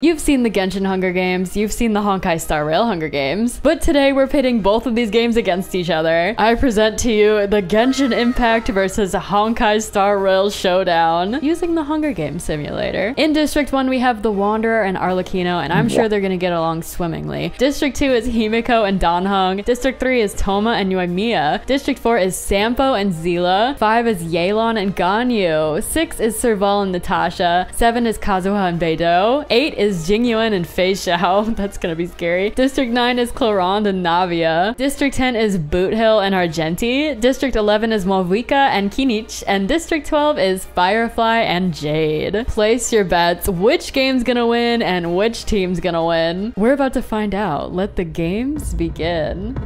You've seen the Genshin Hunger Games, you've seen the Honkai Star Rail Hunger Games, but today we're pitting both of these games against each other. I present to you the Genshin Impact versus Honkai Star Rail Showdown using the Hunger Games simulator. In District 1 we have the Wanderer and Arlecchino, and I'm sure they're gonna get along swimmingly. District 2 is Himiko and Danhong. District 3 is Toma and Yoimiya. District 4 is Sampo and Zila. 5 is Yelan and Ganyu. 6 is Serval and Natasha. 7 is Kazuha and Beidou. 8 is Jingyuan and Fei Xiao. That's gonna be scary. District 9 is Clorande and Navia. District 10 is Boothill and Argenti. District 11 is Movica and Kinich. And District 12 is Firefly and Jade. Place your bets. Which game's gonna win and which team's gonna win? We're about to find out. Let the games begin.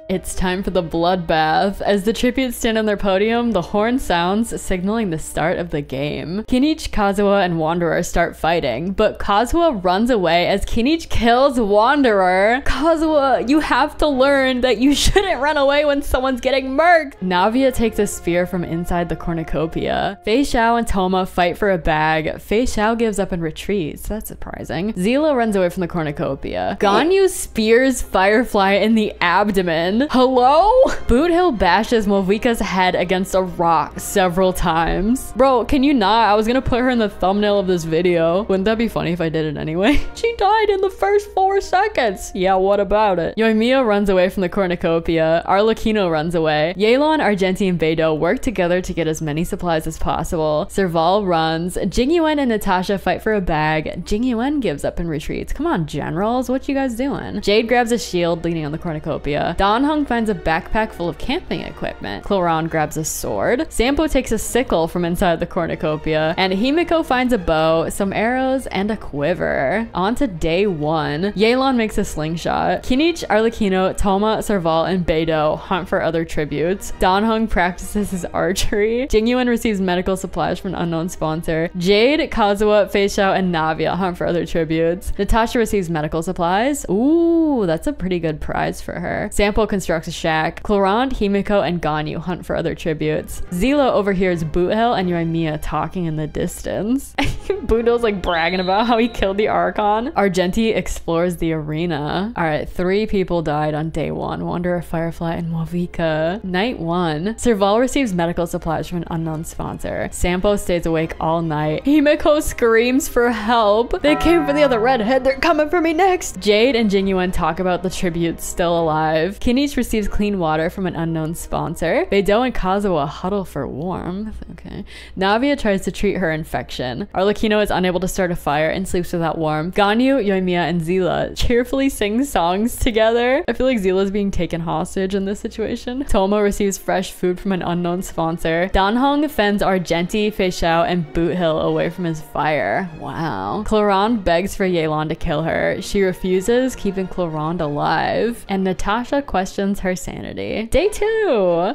It's time for the bloodbath. As the tributes stand on their podium, the horn sounds, signaling the start of the game. Kinich, Kazuha, and Wanderer start fighting, but Kazuha runs away as Kinich kills Wanderer. Kazuha, you have to learn that you shouldn't run away when someone's getting murked. Navia takes a spear from inside the cornucopia. Fei Xiao and Toma fight for a bag. Fei Xiao gives up and retreats. That's surprising. Zila runs away from the cornucopia. Ganyu spears Firefly in the abdomen. Hello? Boothill bashes Movica's head against a rock several times. Bro, can you not? I was gonna put her in the thumbnail of this video. Wouldn't that be funny if I did it anyway? She died in the first 4 seconds. Yeah, what about it? Yoimiya runs away from the cornucopia. Arlecchino runs away. Yelan, Argenti, and Beidou work together to get as many supplies as possible. Serval runs. Jingyuan and Natasha fight for a bag. Jingyuan gives up and retreats. Come on, generals. What you guys doing? Jade grabs a shield leaning on the cornucopia. Danhong finds a backpack full of camping equipment. Clorande grabs a sword. Sampo takes a sickle from inside the cornucopia. And Himiko finds a bow, some arrows, and a quiver. On to day 1. Yelan makes a slingshot. Kinich, Arlecchino, Toma, Serval, and Beidou hunt for other tributes. Danhong practices his archery. Jingyuan receives medical supplies from an unknown sponsor. Jade, Kazuha, Fei Xiao, and Navia hunt for other tributes. Natasha receives medical supplies. Ooh, that's a pretty good prize for her. Sampo constructs a shack. Clorande, Himiko, and Ganyu hunt for other tributes. Zila overhears Boothill and Yoimiya talking in the distance. Boothill's like bragging about how he killed the Archon. Argenti explores the arena. Alright, 3 people died on day 1. Wanderer, Firefly, and Movica. Night 1. Serval receives medical supplies from an unknown sponsor. Sampo stays awake all night. Himiko screams for help. They came for the other redhead. They're coming for me next. Jade and Jingyuan talk about the tributes still alive. Kinich receives clean water from an unknown sponsor. Beidou and Kazuha huddle for warmth. Okay. Navia tries to treat her infection. Arlecchino is unable to start a fire and sleeps without warmth. Ganyu, Yoimiya, and Zila cheerfully sing songs together. I feel like Zila's being taken hostage in this situation. Toma receives fresh food from an unknown sponsor. Danhong fends Argenti, Fei Xiao, and Boothill away from his fire. Wow. Clorande begs for Yelan to kill her. She refuses, keeping Clorande alive. And Natasha questions her sanity. Day 2.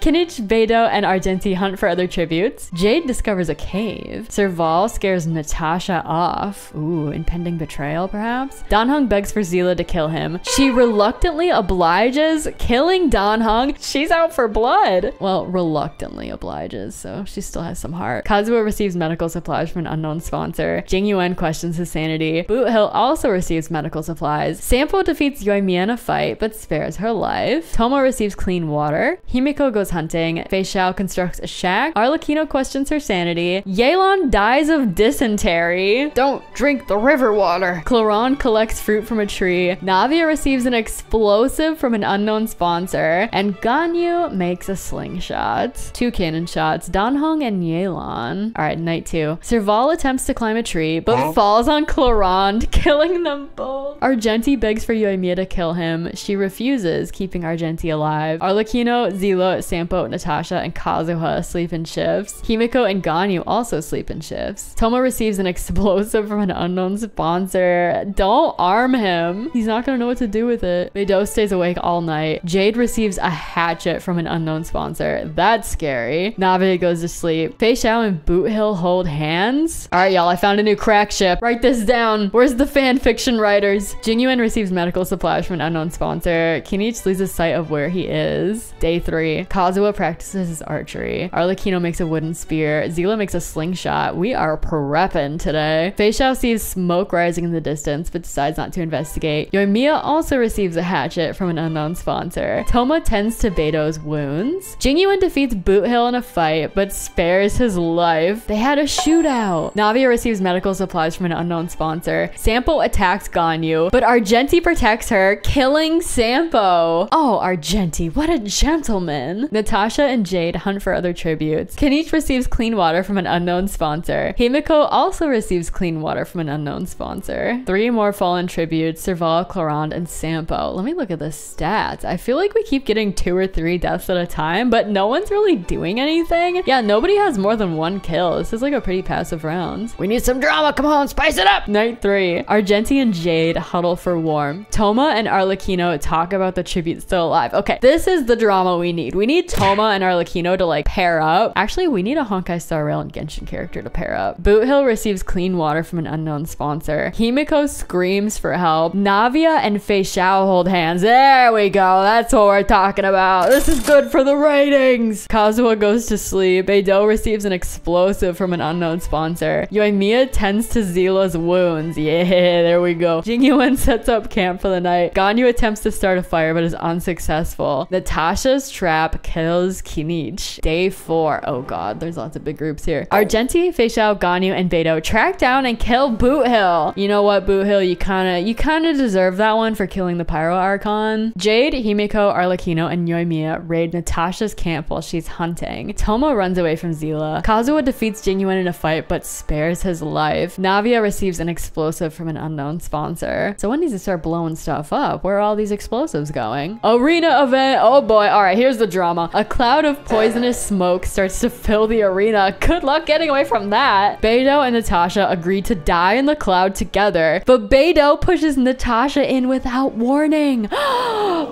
Kinich, Beidou, and Argenti hunt for other tributes. Jade discovers a cave. Serval scares Natasha off. Ooh, impending betrayal perhaps? Danhong begs for Zila to kill him. She reluctantly obliges, killing Danhong. She's out for blood. Well, reluctantly obliges, so she still has some heart. Kazuha receives medical supplies from an unknown sponsor. Jingyuan questions his sanity. Boothill also receives medical supplies. Sampo defeats Yoimiya in a fight, but spares her life. Toma receives clean water. Himiko goes hunting. Fei Xiao constructs a shack. Arlecchino questions her sanity. Yelan dies of dysentery. Don't drink the river water. Clorande collects fruit from a tree. Navia receives an explosive from an unknown sponsor. And Ganyu makes a slingshot. 2 cannon shots. Danhong and Yelan. Alright, night 2. Serval attempts to climb a tree, but falls on Clorande, killing them both. Argenti begs for Yoimiya to kill him. She refuses, keeping Argenti alive. Arlecchino, Zila, Sampo, Natasha, and Kazuha sleep in shifts. Himiko and Ganyu also sleep in shifts. Toma receives an explosive from an unknown sponsor. Don't arm him. He's not gonna know what to do with it. Beidou stays awake all night. Jade receives a hatchet from an unknown sponsor. That's scary. Navia goes to sleep. Fei Xiao and Boothill hold hands. Alright, y'all, I found a new crack ship. Write this down. Where's the fan fiction writers? Jingyuan receives medical supplies from an unknown sponsor. Kinich loses sight sight of where he is. Day 3. Kazuha practices his archery. Arlecchino makes a wooden spear. Zila makes a slingshot. We are prepping today. Fei Xiao sees smoke rising in the distance, but decides not to investigate. Yoimiya also receives a hatchet from an unknown sponsor. Toma tends to Beto's wounds. Jingyuan defeats Boothill in a fight, but spares his life. They had a shootout. Navia receives medical supplies from an unknown sponsor. Sampo attacks Ganyu, but Argenti protects her, killing Sampo. Oh, Argenti, what a gentleman. Natasha and Jade hunt for other tributes. Kenichi receives clean water from an unknown sponsor. Himiko also receives clean water from an unknown sponsor. 3 more fallen tributes, Serval, Clarande, and Sampo. Let me look at the stats. I feel like we keep getting 2 or 3 deaths at a time, but no one's really doing anything. Yeah, nobody has more than 1 kill. This is like a pretty passive round. We need some drama. Come on, spice it up. Night 3. Argenti and Jade huddle for warmth. Toma and Arlecchino talk about the tribute still alive. Okay, this is the drama we need. We need Toma and Arlecchino to like pair up. Actually, we need a Honkai Star Rail and Genshin character to pair up. Boothill receives clean water from an unknown sponsor. Himiko screams for help. Navia and Fei Xiao hold hands. There we go. That's what we're talking about. This is good for the ratings. Kazuha goes to sleep. Beidou receives an explosive from an unknown sponsor. Yoimiya tends to Zila's wounds. Yeah, there we go. Jingyuan sets up camp for the night. Ganyu attempts to start a fire but is unsuccessful. Natasha's trap kills Kenichi. Day 4. Oh god, there's lots of big groups here. Argenti, Fei Xiao, Ganyu, and Beidou track down and kill Boothill. You know what, Boothill? You kinda deserve that one for killing the Pyro Archon. Jade, Himiko, Arlecchino, and Yoimiya raid Natasha's camp while she's hunting. Toma runs away from Zila. Kazuha defeats Jingyuan in a fight but spares his life. Navia receives an explosive from an unknown sponsor. Someone needs to start blowing stuff up. Where are all these explosives going? Arena event. Oh boy. All right, here's the drama. A cloud of poisonous smoke starts to fill the arena. Good luck getting away from that. Beidou and Natasha agree to die in the cloud together, but Beidou pushes Natasha in without warning.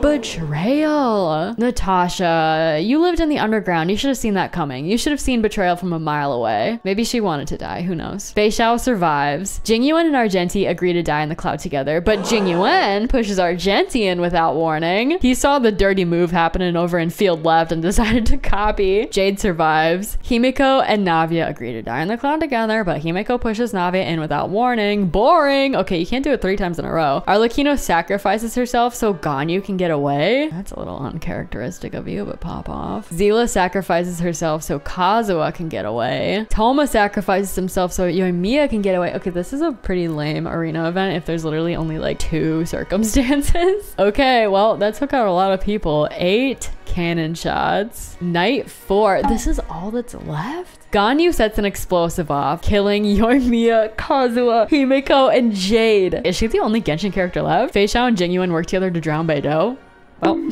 Betrayal. Natasha, you lived in the underground. You should have seen that coming. You should have seen betrayal from a mile away. Maybe she wanted to die. Who knows? Fei Xiao survives. Jingyuan and Argenti agree to die in the cloud together, but Jingyuan pushes Argenti in without warning. He saw the dirty move happening over in field left and decided to copy. Jade survives. Himiko and Navia agree to die in the cloud together, but Himiko pushes Navia in without warning. Boring. Okay, you can't do it 3 times in a row. Arlecchino sacrifices herself so Ganyu can get away. That's a little uncharacteristic of you, but pop off. Zila sacrifices herself so Kazuha can get away. Toma sacrifices himself so Yoimiya can get away. Okay, this is a pretty lame arena event if there's literally only like 2 circumstances. Okay, well, that took out a lot of people. 8 cannon shots. Night 4. This is all that's left? Ganyu sets an explosive off, killing Yoimiya, Kazuha, Himiko, and Jade. Is she the only Genshin character left? Fei Xiao and Jingyuan work together to drown Beidou. Well,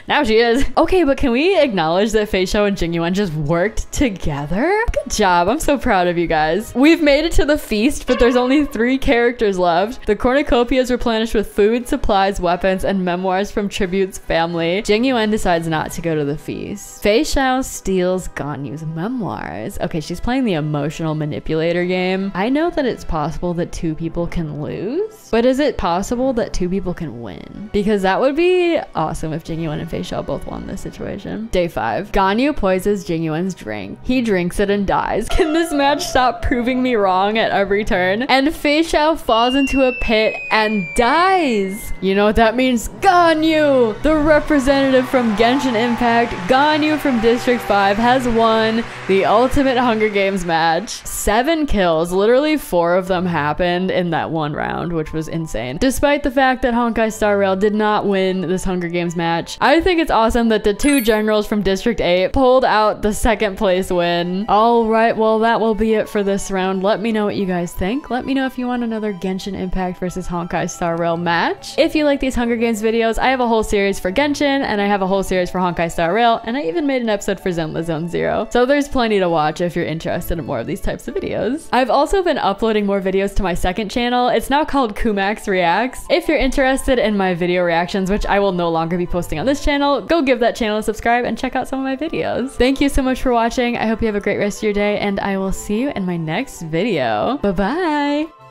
now she is. Okay, but can we acknowledge that Fei Xiao and Jingyuan just worked together? Good job. I'm so proud of you guys. We've made it to the feast, but there's only 3 characters left. The cornucopia is replenished with food, supplies, weapons, and memoirs from Tribute's family. Jingyuan decides not to go to the feast. Fei Xiao steals Ganyu's memoirs. Okay, she's playing the emotional manipulator game. I know that it's possible that 2 people can lose, but is it possible that 2 people can win? Because that would be awesome if Jingyuan and Fei Xiao both won this situation. Day 5. Ganyu poisons Jingyuan's drink. He drinks it and dies. Can this match stop proving me wrong at every turn? And Fei Xiao falls into a pit and dies. You know what that means? Ganyu, the representative from Genshin Impact, Ganyu from District 5 has won the ultimate Hunger Games match. 7 kills. Literally 4 of them happened in that one round, which was insane. Despite the fact that Honkai Star Rail did not win this Hunger Games match, I think it's awesome that the 2 generals from District 8 pulled out the 2nd place win. All right, well, that will be it for this round. Let me know what you guys think. Let me know if you want another Genshin Impact versus Honkai Star Rail match. If you like these Hunger Games videos, I have a whole series for Genshin, and I have a whole series for Honkai Star Rail, and I even made an episode for Zenless Zone Zero. So there's plenty to watch if you're interested in more of these types of videos. I've also been uploading more videos to my 2nd channel. It's now called Koomaxx Reacts. If you're interested in my video reactions, which I will no longer be posting on this channel, go give that channel a subscribe and check out some of my videos. Thank you so much for watching. I hope you have a great rest of your day, and I will see you in my next video. Bye-bye.